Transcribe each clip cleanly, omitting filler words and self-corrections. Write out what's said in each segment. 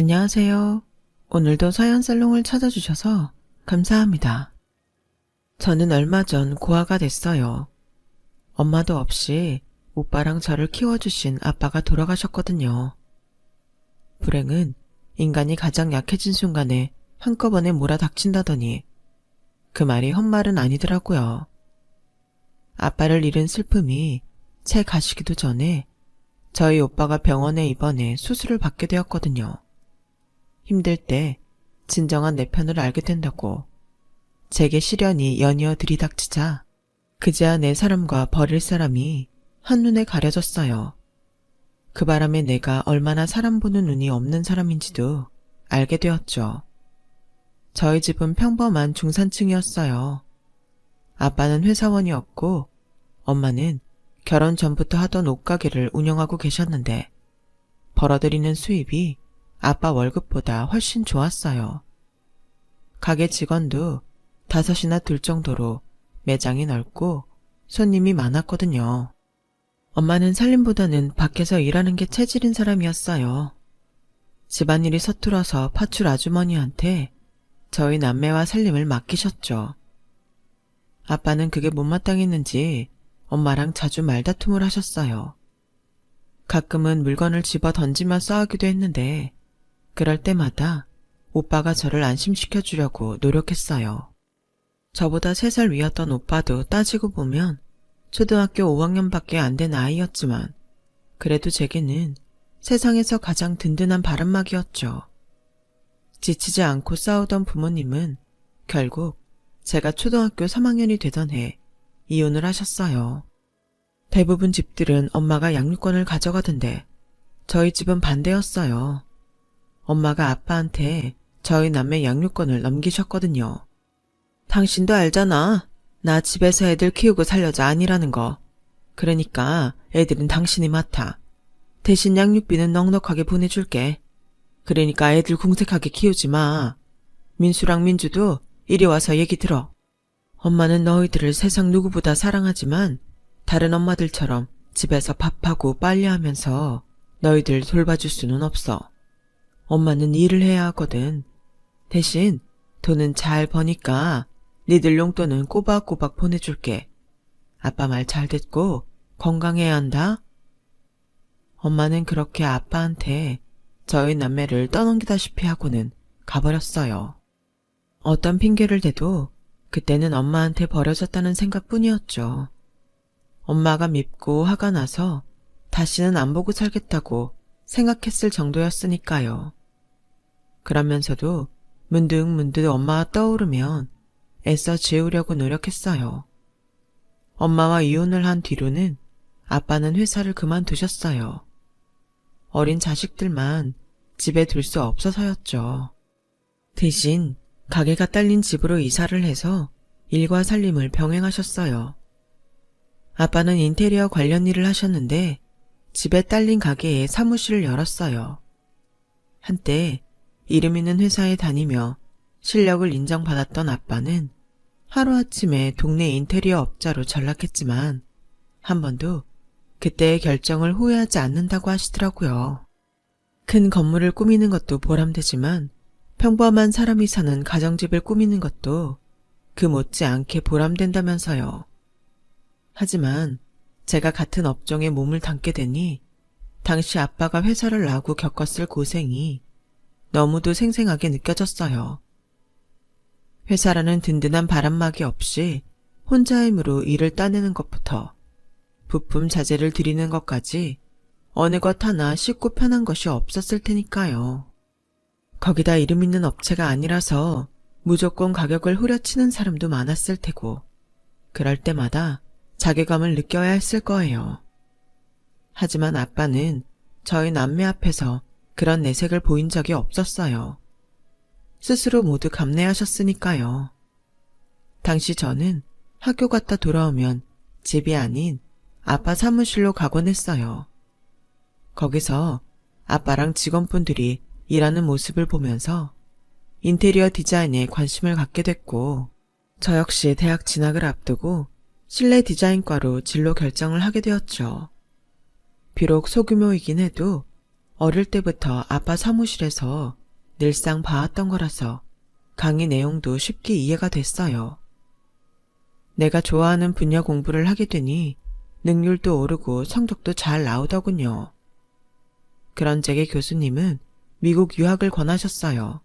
안녕하세요. 오늘도 서연살롱을 찾아주셔서 감사합니다. 저는 얼마 전 고아가 됐어요. 엄마도 없이 오빠랑 저를 키워주신 아빠가 돌아가셨거든요. 불행은 인간이 가장 약해진 순간에 한꺼번에 몰아닥친다더니 그 말이 헛말은 아니더라고요. 아빠를 잃은 슬픔이 채 가시기도 전에 저희 오빠가 병원에 입원해 수술을 받게 되었거든요. 힘들 때 진정한 내 편을 알게 된다고 제게 시련이 연이어 들이닥치자 그제야 내 사람과 버릴 사람이 한눈에 가려졌어요. 그 바람에 내가 얼마나 사람 보는 눈이 없는 사람인지도 알게 되었죠. 저희 집은 평범한 중산층이었어요. 아빠는 회사원이었고 엄마는 결혼 전부터 하던 옷가게를 운영하고 계셨는데 벌어들이는 수입이 아빠 월급보다 훨씬 좋았어요. 가게 직원도 5이나 들 정도로 매장이 넓고 손님이 많았거든요. 엄마는 살림보다는 밖에서 일하는 게 체질인 사람이었어요. 집안일이 서툴어서 파출 아주머니한테 저희 남매와 살림을 맡기셨죠. 아빠는 그게 못마땅했는지 엄마랑 자주 말다툼을 하셨어요. 가끔은 물건을 집어 던지며 싸우기도 했는데 그럴 때마다 오빠가 저를 안심시켜 주려고 노력했어요. 저보다 3살 위였던 오빠도 따지고 보면 초등학교 5학년밖에 안 된 아이였지만 그래도 제게는 세상에서 가장 든든한 바람막이었죠. 지치지 않고 싸우던 부모님은 결국 제가 초등학교 3학년이 되던 해 이혼을 하셨어요. 대부분 집들은 엄마가 양육권을 가져가던데 저희 집은 반대였어요. 엄마가 아빠한테 저희 남매 양육권을 넘기셨거든요. 당신도 알잖아. 나 집에서 애들 키우고 살려자 아니라는 거. 그러니까 애들은 당신이 맡아. 대신 양육비는 넉넉하게 보내줄게. 그러니까 애들 궁색하게 키우지 마. 민수랑 민주도 이리 와서 얘기 들어. 엄마는 너희들을 세상 누구보다 사랑하지만 다른 엄마들처럼 집에서 밥하고 빨래하면서 너희들 돌봐줄 수는 없어. 엄마는 일을 해야 하거든. 대신 돈은 잘 버니까 니들 용돈은 꼬박꼬박 보내줄게. 아빠 말 잘 듣고 건강해야 한다. 엄마는 그렇게 아빠한테 저희 남매를 떠넘기다시피 하고는 가버렸어요. 어떤 핑계를 대도 그때는 엄마한테 버려졌다는 생각뿐이었죠. 엄마가 밉고 화가 나서 다시는 안 보고 살겠다고 생각했을 정도였으니까요. 그러면서도 문득문득 엄마가 떠오르면 애써 지우려고 노력했어요. 엄마와 이혼을 한 뒤로는 아빠는 회사를 그만두셨어요. 어린 자식들만 집에 둘 수 없어서였죠. 대신 가게가 딸린 집으로 이사를 해서 일과 살림을 병행하셨어요. 아빠는 인테리어 관련 일을 하셨는데 집에 딸린 가게에 사무실을 열었어요. 한때 이름 있는 회사에 다니며 실력을 인정받았던 아빠는 하루아침에 동네 인테리어 업자로 전락했지만 한 번도 그때의 결정을 후회하지 않는다고 하시더라고요. 큰 건물을 꾸미는 것도 보람되지만 평범한 사람이 사는 가정집을 꾸미는 것도 그 못지않게 보람된다면서요. 하지만 제가 같은 업종에 몸을 담게 되니 당시 아빠가 회사를 나오고 겪었을 고생이 너무도 생생하게 느껴졌어요. 회사라는 든든한 바람막이 없이 혼자 힘으로 일을 따내는 것부터 부품 자재를 들이는 것까지 어느 것 하나 쉽고 편한 것이 없었을 테니까요. 거기다 이름 있는 업체가 아니라서 무조건 가격을 후려치는 사람도 많았을 테고 그럴 때마다 자괴감을 느껴야 했을 거예요. 하지만 아빠는 저희 남매 앞에서 그런 내색을 보인 적이 없었어요. 스스로 모두 감내하셨으니까요. 당시 저는 학교 갔다 돌아오면 집이 아닌 아빠 사무실로 가곤 했어요. 거기서 아빠랑 직원분들이 일하는 모습을 보면서 인테리어 디자인에 관심을 갖게 됐고 저 역시 대학 진학을 앞두고 실내 디자인과로 진로 결정을 하게 되었죠. 비록 소규모이긴 해도 어릴 때부터 아빠 사무실에서 늘상 봐왔던 거라서 강의 내용도 쉽게 이해가 됐어요. 내가 좋아하는 분야 공부를 하게 되니 능률도 오르고 성적도 잘 나오더군요. 그런 제게 교수님은 미국 유학을 권하셨어요.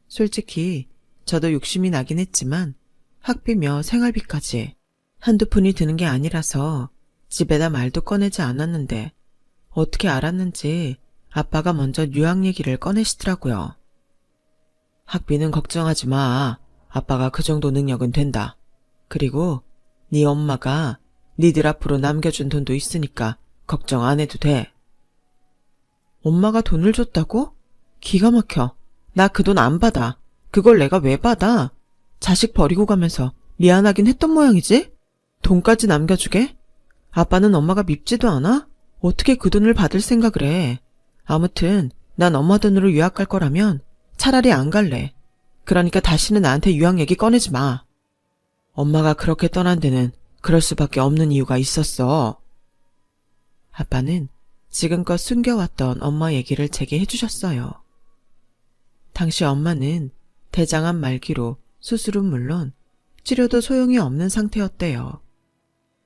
솔직히 저도 욕심이 나긴 했지만 학비며 생활비까지 한두 푼이 드는 게 아니라서 집에다 말도 꺼내지 않았는데 어떻게 알았는지 아빠가 먼저 유학 얘기를 꺼내시더라고요. 학비는 걱정하지 마. 아빠가 그 정도 능력은 된다. 그리고 네 엄마가 니들 앞으로 남겨준 돈도 있으니까 걱정 안 해도 돼. 엄마가 돈을 줬다고? 기가 막혀. 나 그 돈 안 받아. 그걸 내가 왜 받아? 자식 버리고 가면서 미안하긴 했던 모양이지? 돈까지 남겨주게? 아빠는 엄마가 밉지도 않아? 어떻게 그 돈을 받을 생각을 해? 아무튼 난 엄마 돈으로 유학 갈 거라면 차라리 안 갈래. 그러니까 다시는 나한테 유학 얘기 꺼내지 마. 엄마가 그렇게 떠난 데는 그럴 수밖에 없는 이유가 있었어. 아빠는 지금껏 숨겨왔던 엄마 얘기를 제게 해주셨어요. 당시 엄마는 대장암 말기로 수술은 물론 치료도 소용이 없는 상태였대요.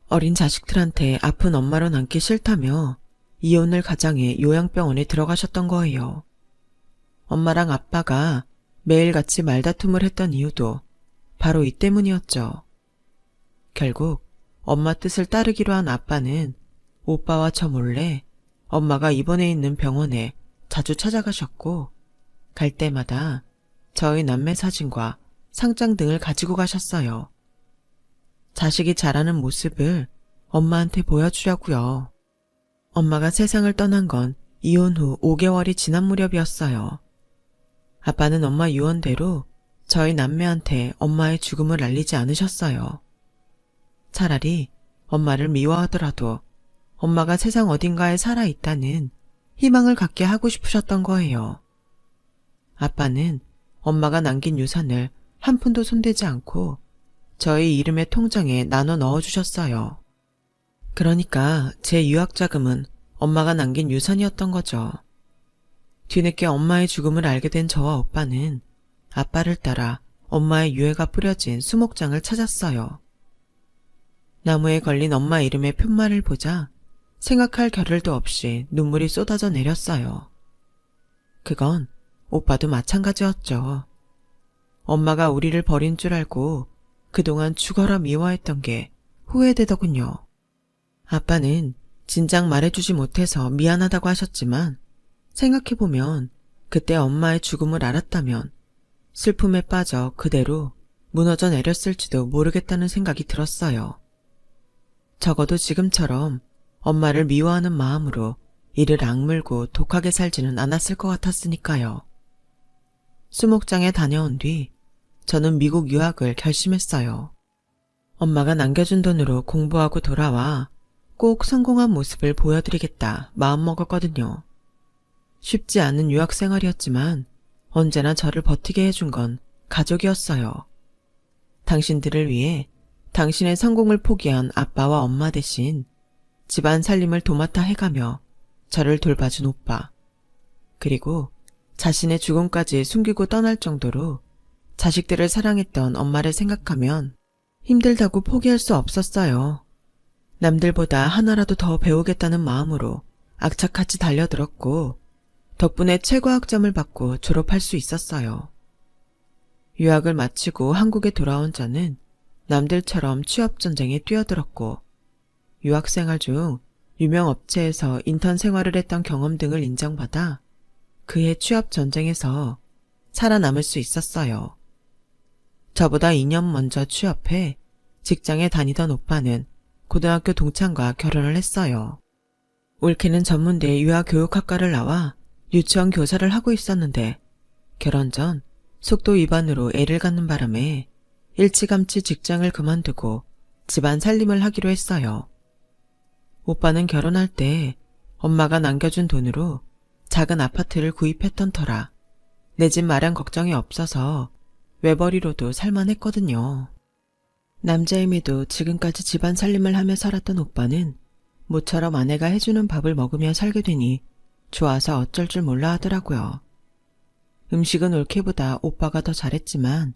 어린 자식들한테 아픈 엄마로 남기 싫다며 이혼을 가장해 요양병원에 들어가셨던 거예요. 엄마랑 아빠가 매일같이 말다툼을 했던 이유도 바로 이 때문이었죠. 결국 엄마 뜻을 따르기로 한 아빠는 오빠와 저 몰래 엄마가 입원해 있는 병원에 자주 찾아가셨고 갈 때마다 저희 남매 사진과 상장 등을 가지고 가셨어요. 자식이 자라는 모습을 엄마한테 보여주려고요. 엄마가 세상을 떠난 건 이혼 후 5개월이 지난 무렵이었어요. 아빠는 엄마 유언대로 저희 남매한테 엄마의 죽음을 알리지 않으셨어요. 차라리 엄마를 미워하더라도 엄마가 세상 어딘가에 살아있다는 희망을 갖게 하고 싶으셨던 거예요. 아빠는 엄마가 남긴 유산을 한 푼도 손대지 않고 저희 이름의 통장에 나눠 넣어주셨어요. 그러니까 제 유학자금은 엄마가 남긴 유산이었던 거죠. 뒤늦게 엄마의 죽음을 알게 된 저와 오빠는 아빠를 따라 엄마의 유해가 뿌려진 수목장을 찾았어요. 나무에 걸린 엄마 이름의 푯말을 보자 생각할 겨를도 없이 눈물이 쏟아져 내렸어요. 그건 오빠도 마찬가지였죠. 엄마가 우리를 버린 줄 알고 그동안 죽어라 미워했던 게 후회되더군요. 아빠는 진작 말해주지 못해서 미안하다고 하셨지만 생각해보면 그때 엄마의 죽음을 알았다면 슬픔에 빠져 그대로 무너져 내렸을지도 모르겠다는 생각이 들었어요. 적어도 지금처럼 엄마를 미워하는 마음으로 이를 악물고 독하게 살지는 않았을 것 같았으니까요. 수목장에 다녀온 뒤 저는 미국 유학을 결심했어요. 엄마가 남겨준 돈으로 공부하고 돌아와 꼭 성공한 모습을 보여드리겠다 마음먹었거든요. 쉽지 않은 유학 생활이었지만 언제나 저를 버티게 해준 건 가족이었어요. 당신들을 위해 당신의 성공을 포기한 아빠와 엄마 대신 집안 살림을 도맡아 해가며 저를 돌봐준 오빠, 그리고 자신의 죽음까지 숨기고 떠날 정도로 자식들을 사랑했던 엄마를 생각하면 힘들다고 포기할 수 없었어요. 남들보다 하나라도 더 배우겠다는 마음으로 악착같이 달려들었고 덕분에 최고 학점을 받고 졸업할 수 있었어요. 유학을 마치고 한국에 돌아온 저는 남들처럼 취업전쟁에 뛰어들었고 유학생활 중 유명 업체에서 인턴 생활을 했던 경험 등을 인정받아 그해 취업전쟁에서 살아남을 수 있었어요. 저보다 2년 먼저 취업해 직장에 다니던 오빠는 고등학교 동창과 결혼을 했어요. 올케는 전문대 유아교육학과를 나와 유치원 교사를 하고 있었는데 결혼 전 속도 위반으로 애를 갖는 바람에 일찌감치 직장을 그만두고 집안 살림을 하기로 했어요. 오빠는 결혼할 때 엄마가 남겨준 돈으로 작은 아파트를 구입했던 터라 내 집 마련 걱정이 없어서 외벌이로도 살만했거든요. 남자임에도 지금까지 집안 살림을 하며 살았던 오빠는 모처럼 아내가 해주는 밥을 먹으며 살게 되니 좋아서 어쩔 줄 몰라 하더라고요. 음식은 올케보다 오빠가 더 잘했지만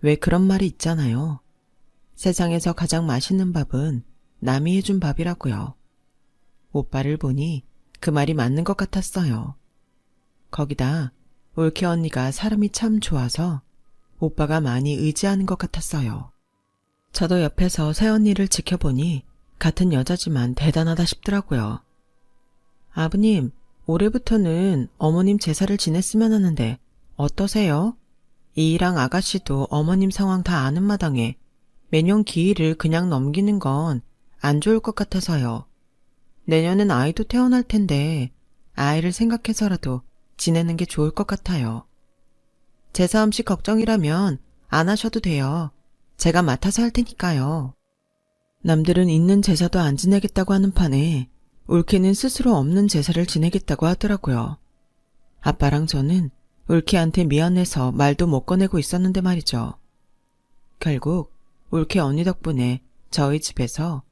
왜 그런 말이 있잖아요. 세상에서 가장 맛있는 밥은 남이 해준 밥이라고요. 오빠를 보니 그 말이 맞는 것 같았어요. 거기다 올케 언니가 사람이 참 좋아서 오빠가 많이 의지하는 것 같았어요. 저도 옆에서 새언니를 지켜보니 같은 여자지만 대단하다 싶더라고요. 아버님, 올해부터는 어머님 제사를 지냈으면 하는데 어떠세요? 이이랑 아가씨도 어머님 상황 다 아는 마당에 매년 기일을 그냥 넘기는 건 안 좋을 것 같아서요. 내년엔 아이도 태어날 텐데 아이를 생각해서라도 지내는 게 좋을 것 같아요. 제사 음식 걱정이라면 안 하셔도 돼요. 제가 맡아서 할 테니까요. 남들은 있는 제사도 안 지내겠다고 하는 판에 올케는 스스로 없는 제사를 지내겠다고 하더라고요. 아빠랑 저는 올케한테 미안해서 말도 못 꺼내고 있었는데 말이죠. 결국 올케 언니 덕분에 저희 집에서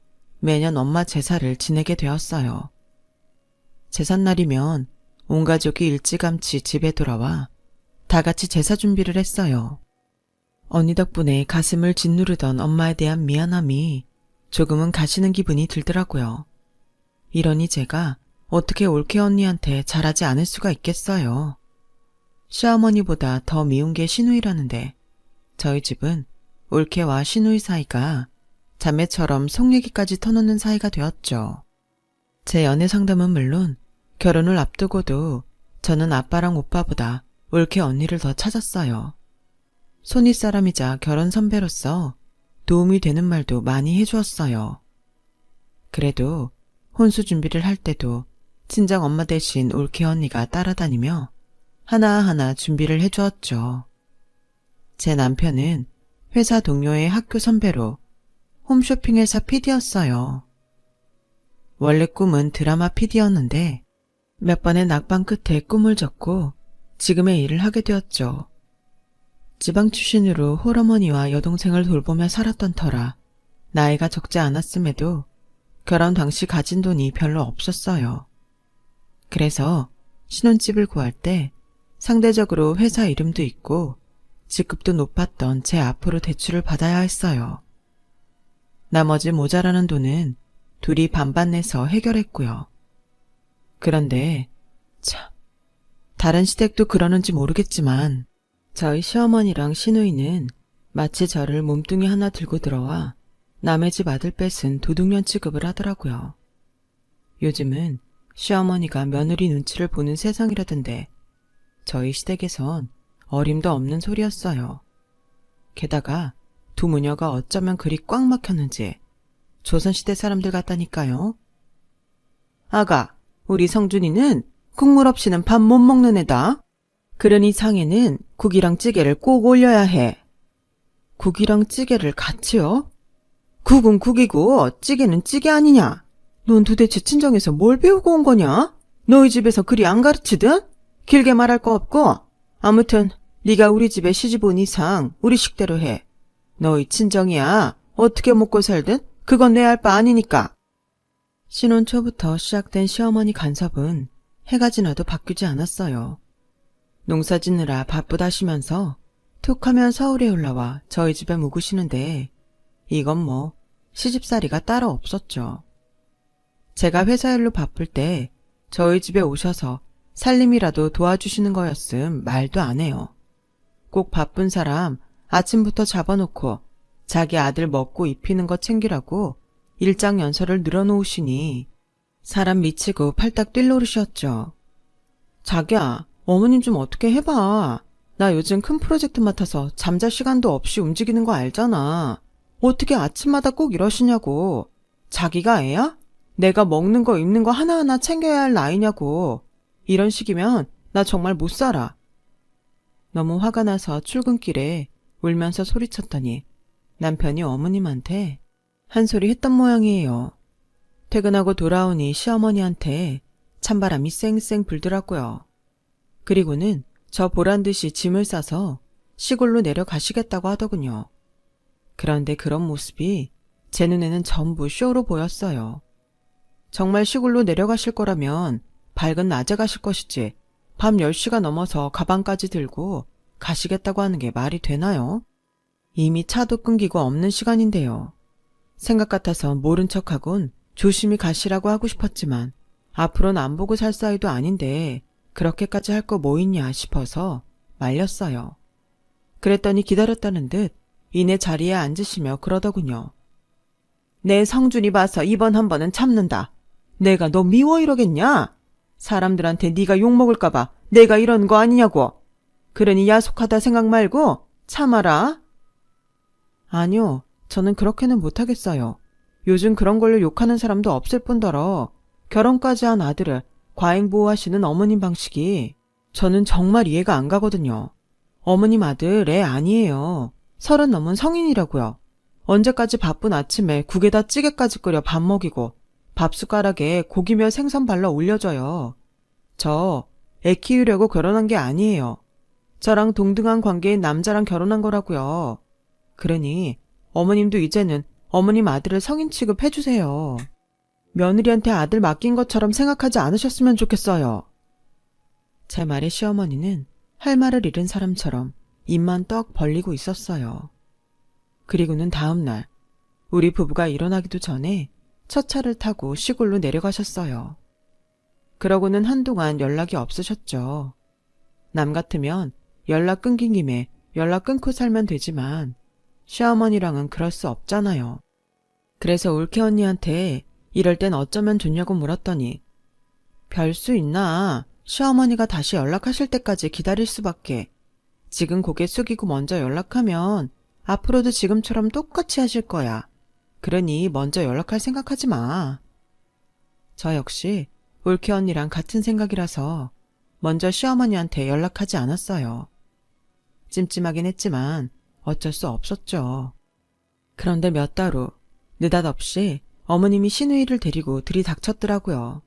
매년 엄마 제사를 지내게 되었어요. 제삿날이면 온 가족이 일찌감치 집에 돌아와 다 같이 제사 준비를 했어요. 언니 덕분에 가슴을 짓누르던 엄마에 대한 미안함이 조금은 가시는 기분이 들더라고요. 이러니 제가 어떻게 올케 언니한테 잘하지 않을 수가 있겠어요. 시어머니보다 더 미운 게 시누이라는데 저희 집은 올케와 시누이 사이가 자매처럼 속 얘기까지 터놓는 사이가 되었죠. 제 연애 상담은 물론 결혼을 앞두고도 저는 아빠랑 오빠보다 올케 언니를 더 찾았어요. 손윗사람이자 결혼 선배로서 도움이 되는 말도 많이 해주었어요. 그래도 혼수 준비를 할 때도 친정 엄마 대신 올케 언니가 따라다니며 하나하나 준비를 해주었죠. 제 남편은 회사 동료의 학교 선배로 홈쇼핑 회사 PD였어요. 원래 꿈은 드라마 PD였는데 몇 번의 낙방 끝에 꿈을 접고 지금의 일을 하게 되었죠. 지방 출신으로 홀어머니와 여동생을 돌보며 살았던 터라 나이가 적지 않았음에도 결혼 당시 가진 돈이 별로 없었어요. 그래서 신혼집을 구할 때 상대적으로 회사 이름도 있고 직급도 높았던 제 앞으로 대출을 받아야 했어요. 나머지 모자라는 돈은 둘이 반반 내서 해결했고요. 그런데 참, 다른 시댁도 그러는지 모르겠지만 저희 시어머니랑 시누이는 마치 저를 몸뚱이 하나 들고 들어와 남의 집 아들 뺏은 도둑년 취급을 하더라고요. 요즘은 시어머니가 며느리 눈치를 보는 세상이라던데 저희 시댁에선 어림도 없는 소리였어요. 게다가 두 무녀가 어쩌면 그리 꽉 막혔는지 조선시대 사람들 같다니까요. 아가, 우리 성준이는 국물 없이는 밥 못 먹는 애다. 그러니 상에는 국이랑 찌개를 꼭 올려야 해. 국이랑 찌개를 같이요? 국은 국이고 찌개는 찌개 아니냐? 넌 도대체 친정에서 뭘 배우고 온 거냐? 너희 집에서 그리 안 가르치든? 길게 말할 거 없고 아무튼 네가 우리 집에 시집 온 이상 우리 식대로 해. 너희 친정이야. 어떻게 먹고 살든 그건 내 알 바 아니니까. 신혼 초부터 시작된 시어머니 간섭은 해가 지나도 바뀌지 않았어요. 농사 짓느라 바쁘다시면서 툭하면 서울에 올라와 저희 집에 묵으시는데 이건 뭐 시집살이가 따로 없었죠. 제가 회사 일로 바쁠 때 저희 집에 오셔서 살림이라도 도와주시는 거였음 말도 안 해요. 꼭 바쁜 사람 아침부터 잡아놓고 자기 아들 먹고 입히는 거 챙기라고 일장 연설을 늘어놓으시니 사람 미치고 팔딱 뛸 노릇이었죠. 자기야, 어머님 좀 어떻게 해봐. 나 요즘 큰 프로젝트 맡아서 잠잘 시간도 없이 움직이는 거 알잖아. 어떻게 아침마다 꼭 이러시냐고. 자기가 애야? 내가 먹는 거 입는 거 하나하나 챙겨야 할 나이냐고. 이런 식이면 나 정말 못 살아. 너무 화가 나서 출근길에 울면서 소리쳤더니 남편이 어머님한테 한 소리 했던 모양이에요. 퇴근하고 돌아오니 시어머니한테 찬바람이 쌩쌩 불더라고요. 그리고는 저 보란듯이 짐을 싸서 시골로 내려가시겠다고 하더군요. 그런데 그런 모습이 제 눈에는 전부 쇼로 보였어요. 정말 시골로 내려가실 거라면 밝은 낮에 가실 것이지 밤 10시가 넘어서 가방까지 들고 가시겠다고 하는 게 말이 되나요? 이미 차도 끊기고 없는 시간인데요. 생각 같아서 모른 척하곤 조심히 가시라고 하고 싶었지만 앞으로는 안 보고 살 사이도 아닌데 그렇게까지 할 거 뭐 있냐 싶어서 말렸어요. 그랬더니 기다렸다는 듯 이내 자리에 앉으시며 그러더군요. 내 성준이 봐서 이번 한 번은 참는다. 내가 너 미워 이러겠냐? 사람들한테 네가 욕먹을까 봐 내가 이런 거 아니냐고. 그러니 야속하다 생각 말고 참아라. 아니요, 저는 그렇게는 못하겠어요. 요즘 그런 걸로 욕하는 사람도 없을 뿐더러 결혼까지 한 아들을 과잉보호하시는 어머님 방식이 저는 정말 이해가 안 가거든요. 어머님 아들 애 아니에요. 30 넘은 성인이라고요. 언제까지 바쁜 아침에 국에다 찌개까지 끓여 밥 먹이고 밥숟가락에 고기며 생선 발라 올려줘요. 저 애 키우려고 결혼한 게 아니에요. 저랑 동등한 관계인 남자랑 결혼한 거라고요. 그러니 어머님도 이제는 어머님 아들을 성인 취급해주세요. 며느리한테 아들 맡긴 것처럼 생각하지 않으셨으면 좋겠어요. 제 말에 시어머니는 할 말을 잃은 사람처럼 입만 떡 벌리고 있었어요. 그리고는 다음 날 우리 부부가 일어나기도 전에 첫 차를 타고 시골로 내려가셨어요. 그러고는 한동안 연락이 없으셨죠. 남 같으면 연락 끊긴 김에 연락 끊고 살면 되지만 시어머니랑은 그럴 수 없잖아요. 그래서 올케 언니한테 이럴 땐 어쩌면 좋냐고 물었더니 별 수 있나? 시어머니가 다시 연락하실 때까지 기다릴 수밖에. 지금 고개 숙이고 먼저 연락하면 앞으로도 지금처럼 똑같이 하실 거야. 그러니 먼저 연락할 생각하지 마. 저 역시 올케 언니랑 같은 생각이라서 먼저 시어머니한테 연락하지 않았어요. 찜찜하긴 했지만 어쩔 수 없었죠. 그런데 몇 달 후 느닷없이 어머님이 시누이를 데리고 들이닥쳤더라고요.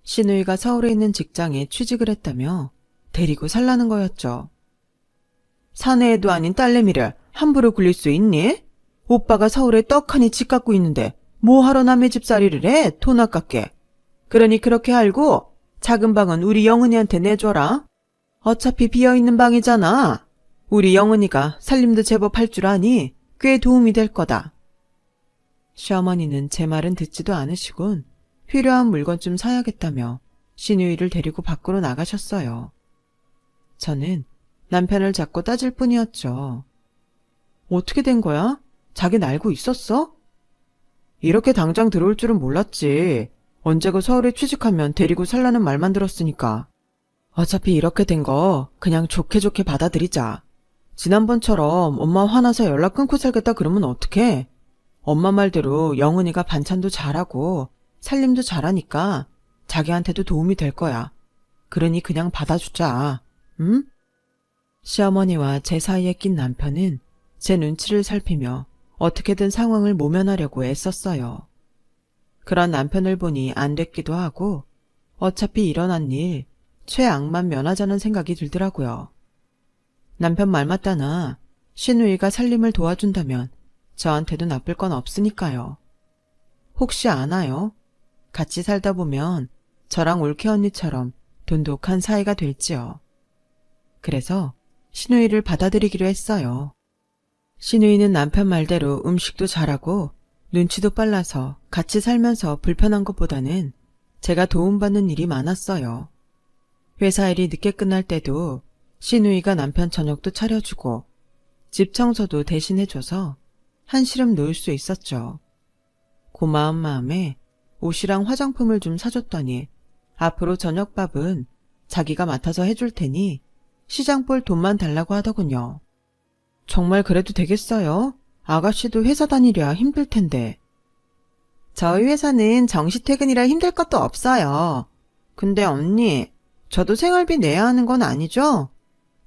시누이가 서울에 있는 직장에 취직을 했다며 데리고 살라는 거였죠. 사내애도 아닌 딸내미를 함부로 굴릴 수 있니? 오빠가 서울에 떡하니 집 갖고 있는데 뭐하러 남의 집살이를 해? 돈 아깝게. 그러니 그렇게 알고 작은 방은 우리 영은이한테 내줘라. 어차피 비어있는 방이잖아. 우리 영은이가 살림도 제법 할 줄 아니 꽤 도움이 될 거다. 시어머니는 제 말은 듣지도 않으시곤 필요한 물건 좀 사야겠다며 시누이를 데리고 밖으로 나가셨어요. 저는 남편을 잡고 따질 뿐이었죠. 어떻게 된 거야? 자긴 알고 있었어? 이렇게 당장 들어올 줄은 몰랐지. 언제고 서울에 취직하면 데리고 살라는 말만 들었으니까. 어차피 이렇게 된 거 그냥 좋게 좋게 받아들이자. 지난번처럼 엄마 화나서 연락 끊고 살겠다 그러면 어떡해? 엄마 말대로 영은이가 반찬도 잘하고 살림도 잘하니까 자기한테도 도움이 될 거야. 그러니 그냥 받아주자. 응? 시어머니와 제 사이에 낀 남편은 제 눈치를 살피며 어떻게든 상황을 모면하려고 애썼어요. 그런 남편을 보니 안 됐기도 하고 어차피 일어난 일 최악만 면하자는 생각이 들더라고요. 남편 말 맞다나 시누이가 살림을 도와준다면 저한테도 나쁠 건 없으니까요. 혹시 아나요? 같이 살다 보면 저랑 올케 언니처럼 돈독한 사이가 될지요. 그래서 시누이를 받아들이기로 했어요. 시누이는 남편 말대로 음식도 잘하고 눈치도 빨라서 같이 살면서 불편한 것보다는 제가 도움받는 일이 많았어요. 회사 일이 늦게 끝날 때도 시누이가 남편 저녁도 차려주고 집 청소도 대신 해줘서 한시름 놓을 수 있었죠. 고마운 마음에 옷이랑 화장품을 좀 사줬더니 앞으로 저녁밥은 자기가 맡아서 해줄 테니 시장 볼 돈만 달라고 하더군요. 정말 그래도 되겠어요? 아가씨도 회사 다니랴 힘들 텐데. 저희 회사는 정시퇴근이라 힘들 것도 없어요. 근데 언니, 저도 생활비 내야 하는 건 아니죠?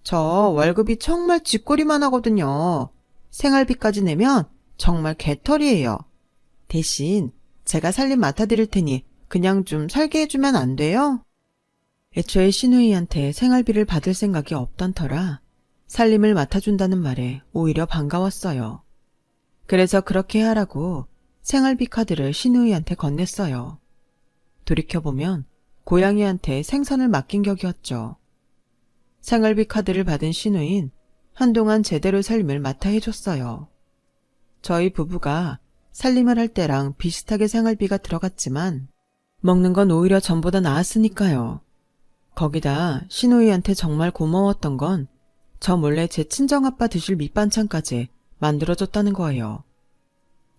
저 월급이 정말 쥐꼬리만 하거든요. 생활비까지 내면 정말 개털이에요. 대신 제가 살림 맡아드릴 테니 그냥 좀 살게 해주면 안 돼요? 애초에 시누이한테 생활비를 받을 생각이 없던 터라 살림을 맡아준다는 말에 오히려 반가웠어요. 그래서 그렇게 하라고 생활비 카드를 시누이한테 건넸어요. 돌이켜보면 고양이한테 생선을 맡긴 격이었죠. 생활비 카드를 받은 신우인 한동안 제대로 살림을 맡아 해줬어요. 저희 부부가 살림을 할 때랑 비슷하게 생활비가 들어갔지만 먹는 건 오히려 전보다 나았으니까요. 거기다 신우이한테 정말 고마웠던 건 저 몰래 제 친정아빠 드실 밑반찬까지 만들어줬다는 거예요.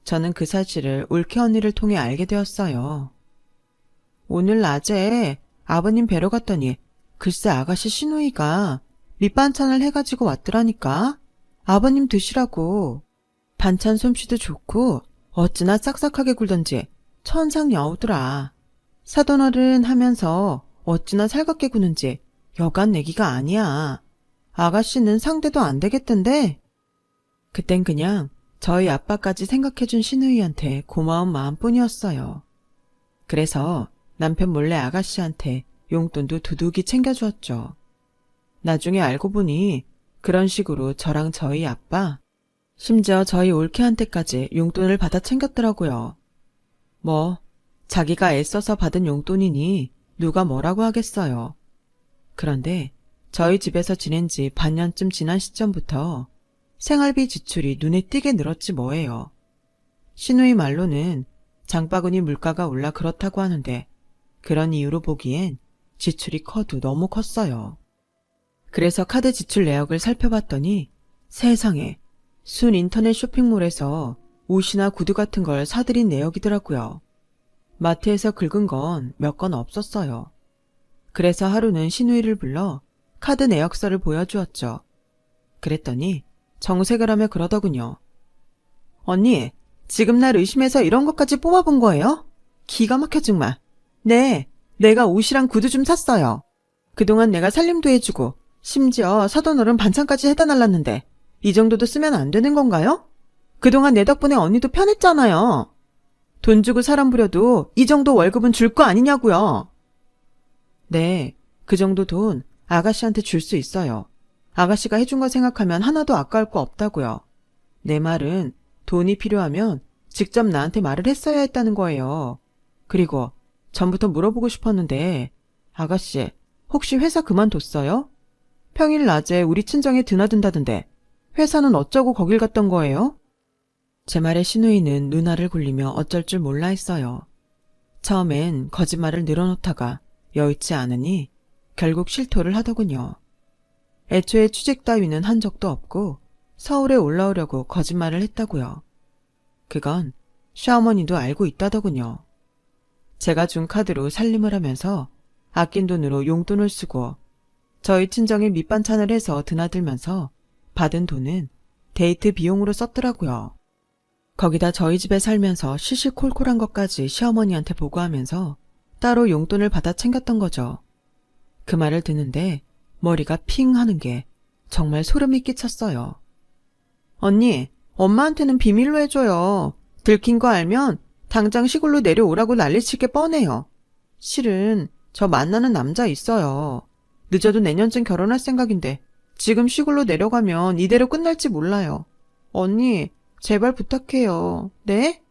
저는 그 사실을 올케 언니를 통해 알게 되었어요. 오늘 낮에 아버님 뵈러 갔더니 글쎄 아가씨 신우이가 밑반찬을 해가지고 왔더라니까. 아버님 드시라고. 반찬 솜씨도 좋고 어찌나 싹싹하게 굴던지 천상여우더라. 사돈어른 하면서 어찌나 살갑게 구는지 여간 내기가 아니야. 아가씨는 상대도 안 되겠던데? 그땐 그냥 저희 아빠까지 생각해준 신우이한테 고마운 마음뿐이었어요. 그래서 남편 몰래 아가씨한테 용돈도 두둑이 챙겨주었죠. 나중에 알고 보니 그런 식으로 저랑 저희 아빠, 심지어 저희 올케한테까지 용돈을 받아 챙겼더라고요. 뭐 자기가 애써서 받은 용돈이니 누가 뭐라고 하겠어요. 그런데 저희 집에서 지낸 지 반년쯤 지난 시점부터 생활비 지출이 눈에 띄게 늘었지 뭐예요. 신우이 말로는 장바구니 물가가 올라 그렇다고 하는데 그런 이유로 보기엔 지출이 커도 너무 컸어요. 그래서 카드 지출 내역을 살펴봤더니 세상에 순 인터넷 쇼핑몰에서 옷이나 구두 같은 걸 사들인 내역이더라고요. 마트에서 긁은 건 몇 건 없었어요. 그래서 하루는 신우이를 불러 카드 내역서를 보여주었죠. 그랬더니 정색을 하며 그러더군요. 언니, 지금 날 의심해서 이런 것까지 뽑아본 거예요? 기가 막혀 정말. 네, 내가 옷이랑 구두 좀 샀어요. 그동안 내가 살림도 해주고 심지어 사돈어른 반찬까지 해다 날랐는데 이 정도도 쓰면 안 되는 건가요? 그동안 내 덕분에 언니도 편했잖아요. 돈 주고 사람 부려도 이 정도 월급은 줄 거 아니냐고요. 네, 그 정도 돈 아가씨한테 줄 수 있어요. 아가씨가 해준 거 생각하면 하나도 아까울 거 없다고요. 내 말은 돈이 필요하면 직접 나한테 말을 했어야 했다는 거예요. 그리고 전부터 물어보고 싶었는데 아가씨 혹시 회사 그만뒀어요? 평일 낮에 우리 친정에 드나든다던데 회사는 어쩌고 거길 갔던 거예요? 제 말에 신우이는 눈알을 굴리며 어쩔 줄 몰라 했어요. 처음엔 거짓말을 늘어놓다가 여의치 않으니 결국 실토를 하더군요. 애초에 취직 따위는 한 적도 없고 서울에 올라오려고 거짓말을 했다고요. 그건 시어머니도 알고 있다더군요. 제가 준 카드로 살림을 하면서 아낀 돈으로 용돈을 쓰고 저희 친정에 밑반찬을 해서 드나들면서 받은 돈은 데이트 비용으로 썼더라고요. 거기다 저희 집에 살면서 시시콜콜한 것까지 시어머니한테 보고하면서 따로 용돈을 받아 챙겼던 거죠. 그 말을 듣는데 머리가 핑 하는 게 정말 소름이 끼쳤어요. 언니, 엄마한테는 비밀로 해줘요. 들킨 거 알면 당장 시골로 내려오라고 난리칠 게 뻔해요. 실은 저 만나는 남자 있어요. 늦어도 내년쯤 결혼할 생각인데 지금 시골로 내려가면 이대로 끝날지 몰라요. 언니, 제발 부탁해요. 네?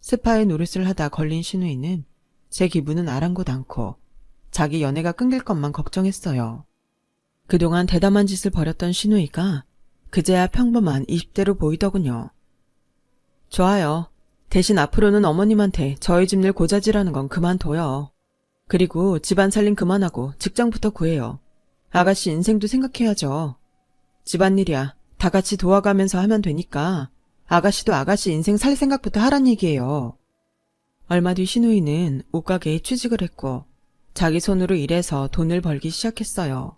스파의 노릇을 하다 걸린 신우이는 제 기분은 아랑곳 않고 자기 연애가 끊길 것만 걱정했어요. 그동안 대담한 짓을 벌였던 신우이가 그제야 평범한 20대로 보이더군요. 좋아요. 대신 앞으로는 어머님한테 저희 집 일 고자질하는 건 그만둬요. 그리고 집안 살림 그만하고 직장부터 구해요. 아가씨 인생도 생각해야죠. 집안일이야 다 같이 도와가면서 하면 되니까 아가씨도 아가씨 인생 살 생각부터 하란 얘기예요. 얼마 뒤 신우이는 옷가게에 취직을 했고 자기 손으로 일해서 돈을 벌기 시작했어요.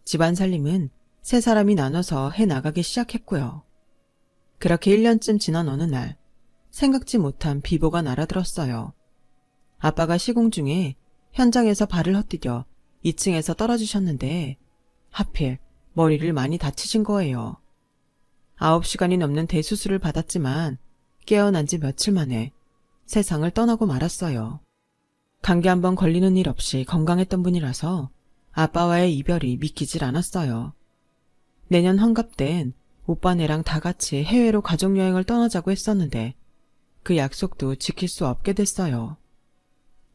집안 살림은 세 사람이 나눠서 해나가기 시작했고요. 그렇게 1년쯤 지난 어느 날 생각지 못한 비보가 날아들었어요. 아빠가 시공 중에 현장에서 발을 헛디뎌 2층에서 떨어지셨는데 하필 머리를 많이 다치신 거예요. 9시간이 넘는 대수술을 받았지만 깨어난 지 며칠 만에 세상을 떠나고 말았어요. 감기 한번 걸리는 일 없이 건강했던 분이라서 아빠와의 이별이 믿기질 않았어요. 내년 환갑 땐 오빠네랑 다 같이 해외로 가족여행을 떠나자고 했었는데 그 약속도 지킬 수 없게 됐어요.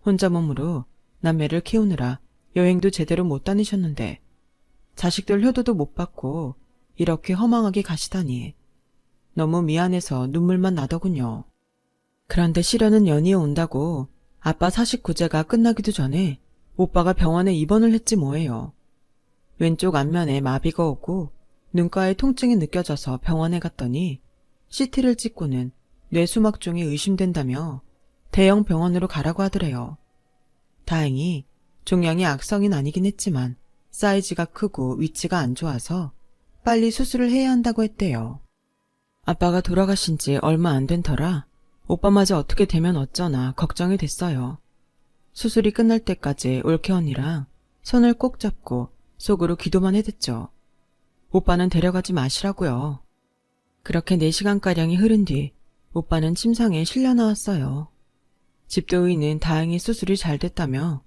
혼자 몸으로 남매를 키우느라 여행도 제대로 못 다니셨는데 자식들 효도도 못 받고 이렇게 허망하게 가시다니 너무 미안해서 눈물만 나더군요. 그런데 시련은 연이어 온다고 아빠 49제가 끝나기도 전에 오빠가 병원에 입원을 했지 뭐예요. 왼쪽 안면에 마비가 오고 눈가에 통증이 느껴져서 병원에 갔더니 CT를 찍고는 뇌수막종이 의심된다며 대형 병원으로 가라고 하더래요. 다행히 종양이 악성인 아니긴 했지만 사이즈가 크고 위치가 안 좋아서 빨리 수술을 해야 한다고 했대요. 아빠가 돌아가신 지 얼마 안 된 터라 오빠마저 어떻게 되면 어쩌나 걱정이 됐어요. 수술이 끝날 때까지 올케 언니랑 손을 꼭 잡고 속으로 기도만 해댔죠. 오빠는 데려가지 마시라고요. 그렇게 4시간가량이 흐른 뒤 오빠는 침상에 실려 나왔어요. 집도의는 다행히 수술이 잘 됐다며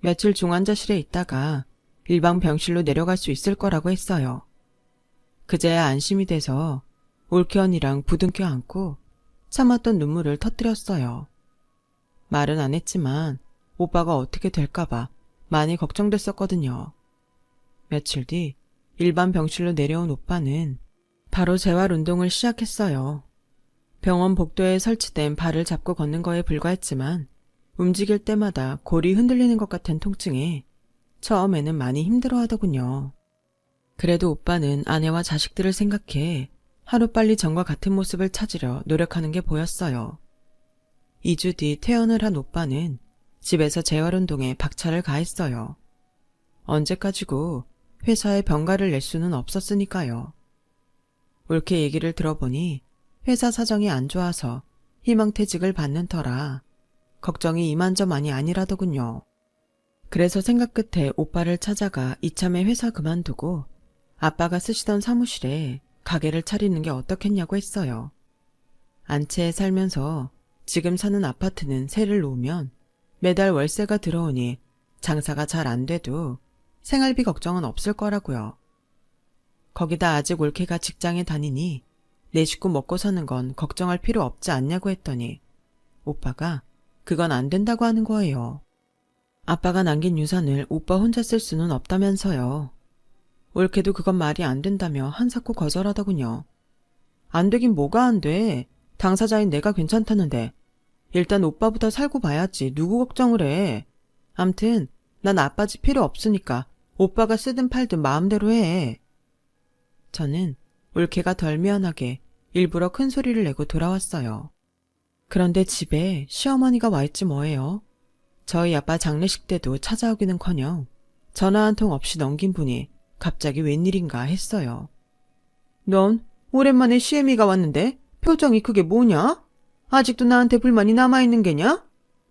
며칠 중환자실에 있다가 일반 병실로 내려갈 수 있을 거라고 했어요. 그제야 안심이 돼서 올케 언니랑 부둥켜 안고 참았던 눈물을 터뜨렸어요. 말은 안 했지만 오빠가 어떻게 될까봐 많이 걱정됐었거든요. 며칠 뒤 일반 병실로 내려온 오빠는 바로 재활운동을 시작했어요. 병원 복도에 설치된 발을 잡고 걷는 거에 불과했지만 움직일 때마다 골이 흔들리는 것 같은 통증에 처음에는 많이 힘들어하더군요. 그래도 오빠는 아내와 자식들을 생각해 하루빨리 전과 같은 모습을 찾으려 노력하는 게 보였어요. 2주 뒤 퇴원을 한 오빠는 집에서 재활운동에 박차를 가했어요. 언제까지고 회사에 병가를 낼 수는 없었으니까요. 옳게 얘기를 들어보니 회사 사정이 안 좋아서 희망퇴직을 받는 터라 걱정이 이만저만이 아니라더군요. 그래서 생각 끝에 오빠를 찾아가 이참에 회사 그만두고 아빠가 쓰시던 사무실에 가게를 차리는 게 어떻겠냐고 했어요. 안채에 살면서 지금 사는 아파트는 세를 놓으면 매달 월세가 들어오니 장사가 잘 안 돼도 생활비 걱정은 없을 거라고요. 거기다 아직 올케가 직장에 다니니 내 식구 먹고 사는 건 걱정할 필요 없지 않냐고 했더니 오빠가 그건 안 된다고 하는 거예요. 아빠가 남긴 유산을 오빠 혼자 쓸 수는 없다면서요. 올케도 그건 말이 안 된다며 한사코 거절하더군요. 안 되긴 뭐가 안 돼. 당사자인 내가 괜찮다는데. 일단 오빠보다 살고 봐야지 누구 걱정을 해. 암튼 난 아빠 집 필요 없으니까 오빠가 쓰든 팔든 마음대로 해. 저는 올케가 덜 미안하게 일부러 큰 소리를 내고 돌아왔어요. 그런데 집에 시어머니가 와 있지 뭐예요. 저희 아빠 장례식 때도 찾아오기는커녕 전화 한 통 없이 넘긴 분이 갑자기 웬일인가 했어요. 넌 오랜만에 시애미가 왔는데 표정이 그게 뭐냐? 아직도 나한테 불만이 남아있는 게냐?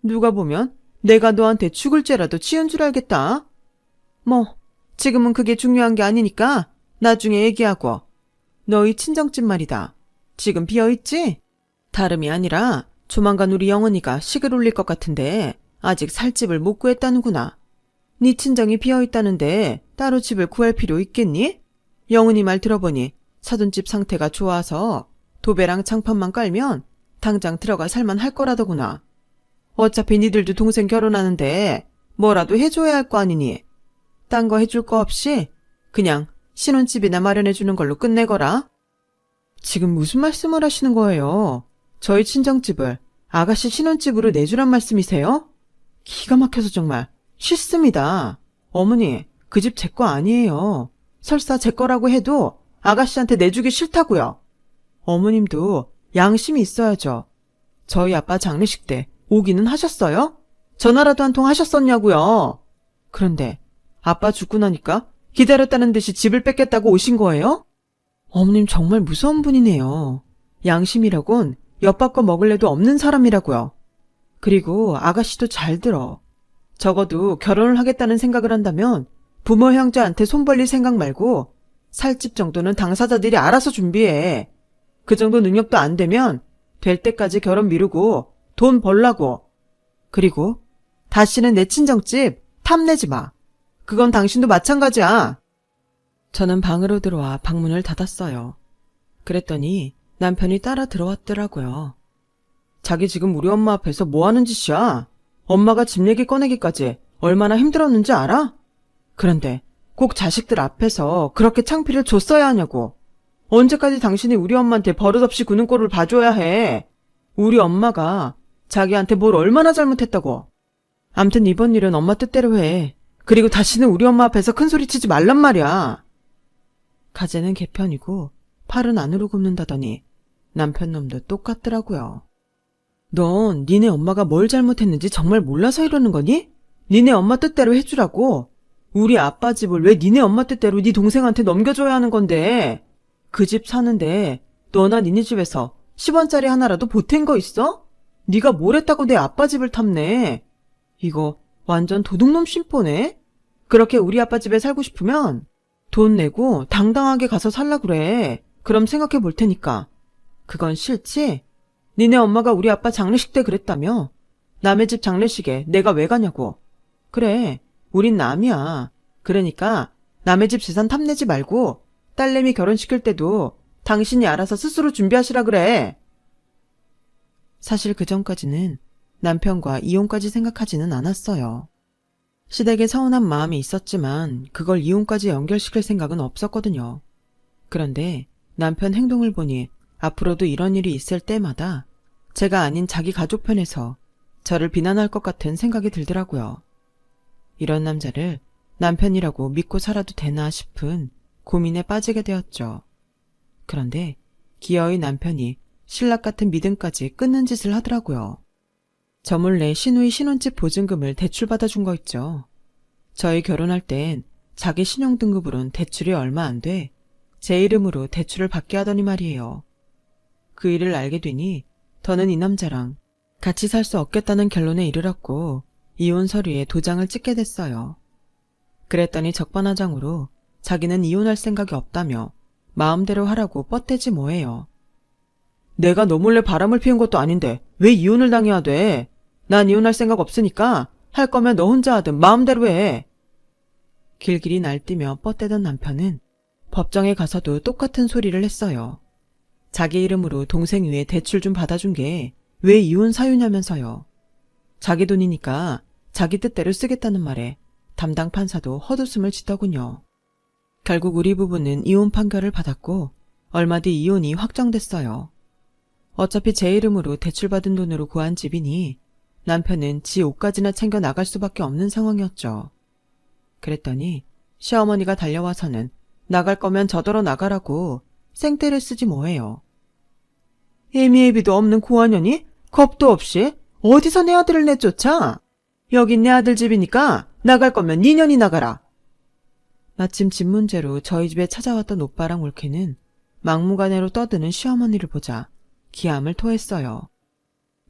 누가 보면 내가 너한테 죽을 죄라도 지은 줄 알겠다. 뭐 지금은 그게 중요한 게 아니니까 나중에 얘기하고. 너희 친정집 말이다. 지금 비어있지? 다름이 아니라 조만간 우리 영은이가 식을 올릴 것 같은데 아직 살 집을 못 구했다는구나. 네 친정이 비어있다는데 따로 집을 구할 필요 있겠니? 영은이 말 들어보니 사돈집 상태가 좋아서 도배랑 장판만 깔면 당장 들어가 살만 할 거라더구나. 어차피 니들도 동생 결혼하는데 뭐라도 해줘야 할 거 아니니. 딴 거 해줄 거 없이 그냥 신혼집이나 마련해주는 걸로 끝내거라. 지금 무슨 말씀을 하시는 거예요? 저희 친정집을 아가씨 신혼집으로 내주란 말씀이세요? 기가 막혀서 정말 싫습니다. 어머니, 그 집 제 거 아니에요. 설사 제 거라고 해도 아가씨한테 내주기 싫다고요. 어머님도 양심이 있어야죠. 저희 아빠 장례식 때 오기는 하셨어요? 전화라도 한 통 하셨었냐고요. 그런데 아빠 죽고 나니까 기다렸다는 듯이 집을 뺏겠다고 오신 거예요? 어머님 정말 무서운 분이네요. 양심이라곤 엿바꿔 먹을래도 없는 사람이라고요. 그리고 아가씨도 잘 들어. 적어도 결혼을 하겠다는 생각을 한다면 부모 형제한테 손 벌릴 생각 말고 살집 정도는 당사자들이 알아서 준비해. 그 정도 능력도 안 되면 될 때까지 결혼 미루고 돈 벌라고. 그리고 다시는 내 친정집 탐내지 마. 그건 당신도 마찬가지야. 저는 방으로 들어와 방문을 닫았어요. 그랬더니 남편이 따라 들어왔더라고요. 자기 지금 우리 엄마 앞에서 뭐 하는 짓이야? 엄마가 집 얘기 꺼내기까지 얼마나 힘들었는지 알아? 그런데 꼭 자식들 앞에서 그렇게 창피를 줬어야 하냐고. 언제까지 당신이 우리 엄마한테 버릇없이 구는 꼴을 봐줘야 해. 우리 엄마가 자기한테 뭘 얼마나 잘못했다고. 암튼 이번 일은 엄마 뜻대로 해. 그리고 다시는 우리 엄마 앞에서 큰 소리 치지 말란 말이야. 가재는 개편이고 팔은 안으로 굽는다더니 남편 놈도 똑같더라고요. 넌 니네 엄마가 뭘 잘못했는지 정말 몰라서 이러는 거니? 니네 엄마 뜻대로 해주라고. 우리 아빠 집을 왜 니네 엄마 뜻대로 네 동생한테 넘겨줘야 하는 건데. 그 집 사는데 너나 니네 집에서 10원짜리 하나라도 보탠 거 있어? 네가 뭘 했다고 내 아빠 집을 탐내. 이거 완전 도둑놈 심보네. 그렇게 우리 아빠 집에 살고 싶으면 돈 내고 당당하게 가서 살라 그래. 그럼 생각해 볼 테니까. 그건 싫지? 니네 엄마가 우리 아빠 장례식 때 그랬다며. 남의 집 장례식에 내가 왜 가냐고. 그래, 우린 남이야. 그러니까 남의 집 재산 탐내지 말고 딸내미 결혼시킬 때도 당신이 알아서 스스로 준비하시라 그래. 사실 그전까지는 남편과 이혼까지 생각하지는 않았어요. 시댁에 서운한 마음이 있었지만 그걸 이혼까지 연결시킬 생각은 없었거든요. 그런데 남편 행동을 보니 앞으로도 이런 일이 있을 때마다 제가 아닌 자기 가족 편에서 저를 비난할 것 같은 생각이 들더라고요. 이런 남자를 남편이라고 믿고 살아도 되나 싶은 고민에 빠지게 되었죠. 그런데 기어이 남편이 신락 같은 믿음까지 끊는 짓을 하더라고요. 저 몰래 시누이 신혼집 보증금을 대출받아준 거 있죠. 저희 결혼할 땐 자기 신용등급으론 대출이 얼마 안 돼 제 이름으로 대출을 받게 하더니 말이에요. 그 일을 알게 되니 더는 이 남자랑 같이 살 수 없겠다는 결론에 이르렀고 이혼 서류에 도장을 찍게 됐어요. 그랬더니 적반하장으로 자기는 이혼할 생각이 없다며 마음대로 하라고 뻗대지 뭐예요. 내가 너 몰래 바람을 피운 것도 아닌데 왜 이혼을 당해야 돼? 난 이혼할 생각 없으니까 할 거면 너 혼자 하든 마음대로 해. 길길이 날뛰며 뻗대던 남편은 법정에 가서도 똑같은 소리를 했어요. 자기 이름으로 동생 위에 대출 좀 받아준 게 왜 이혼 사유냐면서요. 자기 돈이니까 자기 뜻대로 쓰겠다는 말에 담당 판사도 헛웃음을 짓더군요. 결국 우리 부부는 이혼 판결을 받았고 얼마 뒤 이혼이 확정됐어요. 어차피 제 이름으로 대출받은 돈으로 구한 집이니 남편은 지 옷까지나 챙겨 나갈 수밖에 없는 상황이었죠. 그랬더니 시어머니가 달려와서는 나갈 거면 저더러 나가라고 생떼를 쓰지 뭐해요. 애미애비도 없는 고아년이 겁도 없이 어디서 내 아들을 내쫓아? 여긴 내 아들 집이니까 나갈 거면 니년이 나가라. 마침 집 문제로 저희 집에 찾아왔던 오빠랑 올케는 막무가내로 떠드는 시어머니를 보자 기함을 토했어요.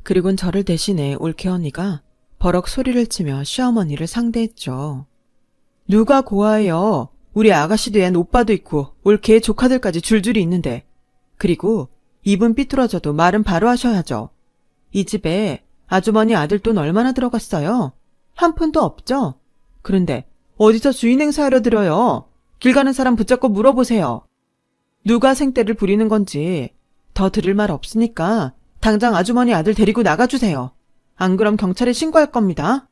그리곤 저를 대신해 올케 언니가 버럭 소리를 치며 시어머니를 상대했죠. 누가 고아예요? 우리 아가씨도 엔 오빠도 있고 올케의 조카들까지 줄줄이 있는데. 그리고 입은 삐뚤어져도 말은 바로 하셔야죠. 이 집에 아주머니 아들 돈 얼마나 들어갔어요? 한 푼도 없죠? 그런데 어디서 주인 행사하려 들어요? 길 가는 사람 붙잡고 물어보세요. 누가 생떼를 부리는 건지 더 들을 말 없으니까 당장 아주머니 아들 데리고 나가주세요. 안 그럼 경찰에 신고할 겁니다.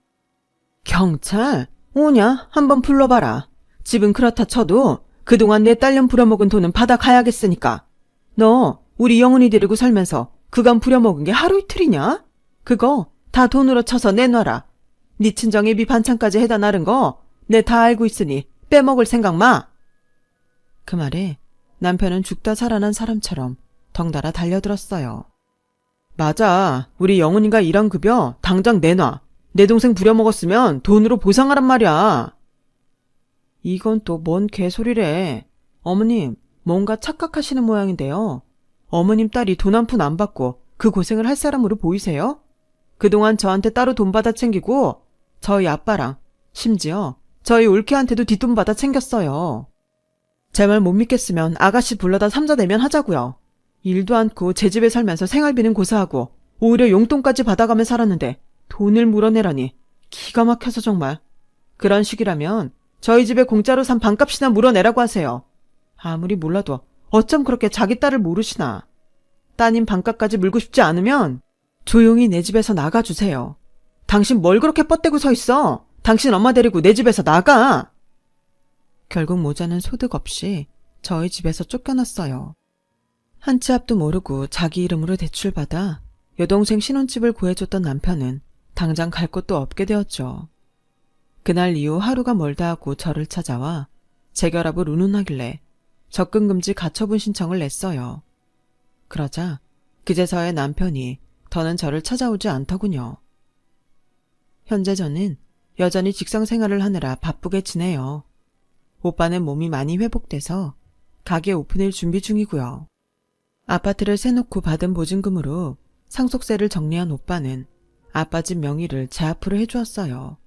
경찰? 오냐? 한번 불러봐라. 집은 그렇다 쳐도 그동안 내 딸년 부려먹은 돈은 받아가야겠으니까. 너 우리 영훈이 데리고 살면서 그간 부려먹은 게 하루 이틀이냐? 그거 다 돈으로 쳐서 내놔라. 네 친정 애비 반찬까지 해다 나른 거 내 다 알고 있으니 빼먹을 생각 마. 그 말에 남편은 죽다 살아난 사람처럼 덩달아 달려들었어요. 맞아. 우리 영훈이가 일한 급여 당장 내놔. 내 동생 부려먹었으면 돈으로 보상하란 말이야. 이건 또 뭔 개소리래. 어머님, 뭔가 착각하시는 모양인데요. 어머님 딸이 돈 한 푼 안 받고 그 고생을 할 사람으로 보이세요? 그동안 저한테 따로 돈 받아 챙기고 저희 아빠랑 심지어 저희 올케한테도 뒷돈 받아 챙겼어요. 제 말 못 믿겠으면 아가씨 불러다 삼자대면 하자고요. 일도 않고 제 집에 살면서 생활비는 고사하고 오히려 용돈까지 받아가며 살았는데 돈을 물어내라니 기가 막혀서 정말. 그런 식이라면 저희 집에 공짜로 산 반값이나 물어내라고 하세요. 아무리 몰라도 어쩜 그렇게 자기 딸을 모르시나. 따님 반값까지 물고 싶지 않으면 조용히 내 집에서 나가주세요. 당신 뭘 그렇게 뻗대고 서 있어? 당신 엄마 데리고 내 집에서 나가! 결국 모자는 소득 없이 저희 집에서 쫓겨났어요. 한 치 앞도 모르고 자기 이름으로 대출받아 여동생 신혼집을 구해줬던 남편은 당장 갈 곳도 없게 되었죠. 그날 이후 하루가 멀다 하고 저를 찾아와 재결합을 운운하길래 접근금지 가처분 신청을 냈어요. 그러자 그제서야 남편이 더는 저를 찾아오지 않더군요. 현재 저는 여전히 직장 생활을 하느라 바쁘게 지내요. 오빠는 몸이 많이 회복돼서 가게 오픈을 준비 중이고요. 아파트를 세놓고 받은 보증금으로 상속세를 정리한 오빠는 아빠 집 명의를 제 앞으로 해주었어요.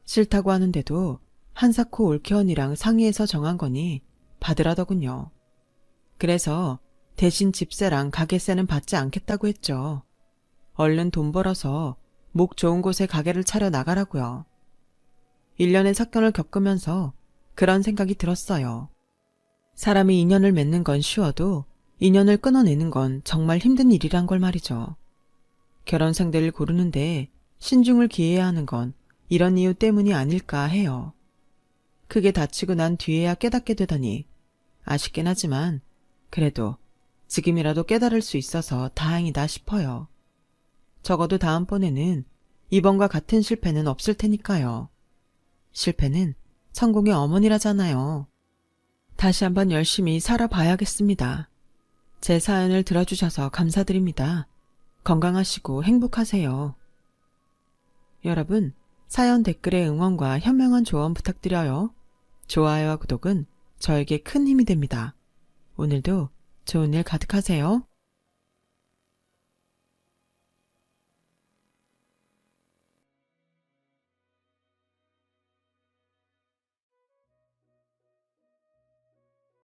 싫다고 하는데도 한사코 올케언니랑 상의해서 정한 거니 받으라더군요. 그래서 대신 집세랑 가게세는 받지 않겠다고 했죠. 얼른 돈 벌어서 목 좋은 곳에 가게를 차려 나가라고요. 1년의 사건을 겪으면서 그런 생각이 들었어요. 사람이 인연을 맺는 건 쉬워도 인연을 끊어내는 건 정말 힘든 일이란 걸 말이죠. 결혼 상대를 고르는데 신중을 기해야 하는 건 이런 이유 때문이 아닐까 해요. 크게 다치고 난 뒤에야 깨닫게 되더니 아쉽긴 하지만 그래도 지금이라도 깨달을 수 있어서 다행이다 싶어요. 적어도 다음번에는 이번과 같은 실패는 없을 테니까요. 실패는 성공의 어머니라잖아요. 다시 한번 열심히 살아봐야겠습니다. 제 사연을 들어주셔서 감사드립니다. 건강하시고 행복하세요. 여러분, 사연 댓글에 응원과 현명한 조언 부탁드려요. 좋아요와 구독은 저에게 큰 힘이 됩니다. 오늘도 좋은 일 가득하세요.